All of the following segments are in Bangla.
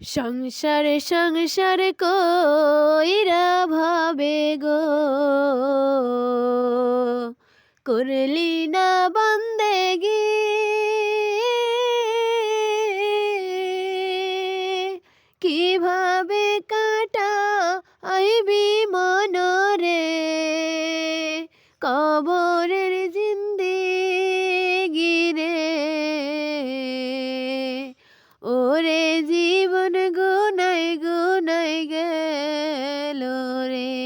সংসারে সংসারে কইরা ভাবে গো, করলি না বান্দেগি। কিভাবে কাটা আইবি মনরে, কবরের জিন্দেগি রে। ওরে জীবন গুনাই গুনাই গেল রে,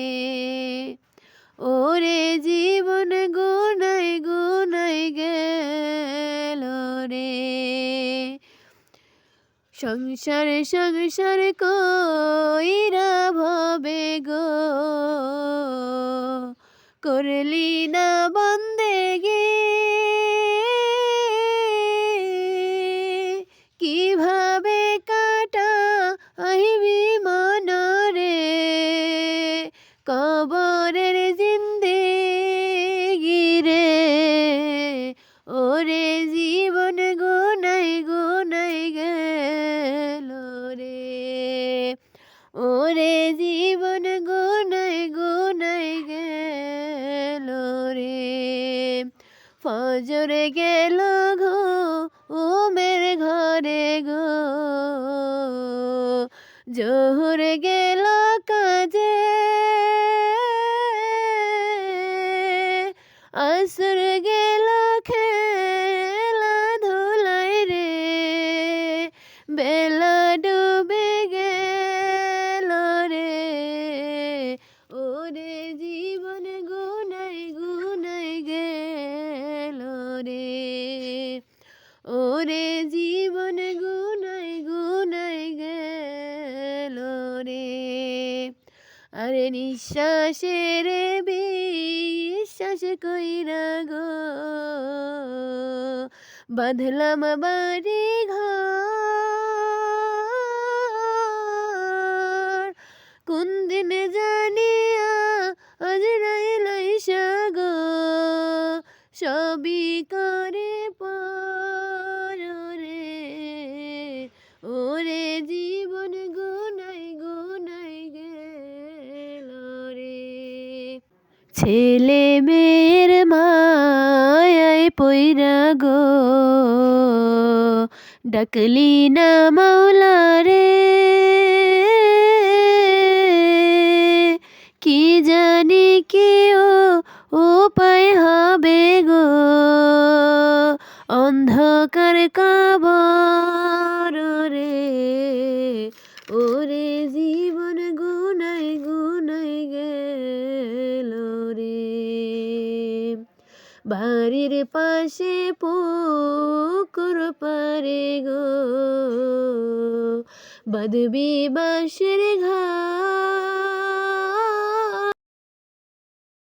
ওরে জীবন গুনাই গুনাই গেল রে। সংসার সংসার কইরা ভবে গো, করলি না বন্দেগি। কিভাবে কাটা আইবি মনরে, কবরের জিন্দেগি রে। ওরে জীবন গুনাই গুনাই গেল রে, ওরে জীবন গুনাই গুনাই গেল রে। ফজর গেল ঘুমের ঘরে গো, জোহর গেল কাজে, আসর গেল খেলা ধুলাই রে। বেলা ডুবে গেল রে, ওরে জীবন গুনাই গুনাই গেল রে, ওরে জীবন গুনাই গুনাই গেল রে। আরে নিঃশ্বাসের বিশ্বাস কইরা গো, বাঁধলাম বাড়ি ঘর। কোন দিন জানিয়া আজরাইল আইসা গো, সবই করে পর রে। ওরে জীবন গুনাই গুনাই গেল রে। ছেলে মেয়ের মায়ায় পইরা গো, ডাকলি না মাওলা রে। কি জানি কি উপায় হবে গো, অন্ধকার কবর রে। ওরে জীবন গুনাই গুনাই গেল রে। বাড়ির পাশে পুকুর পারে গো, বাঁধবি বাঁশের ঘর।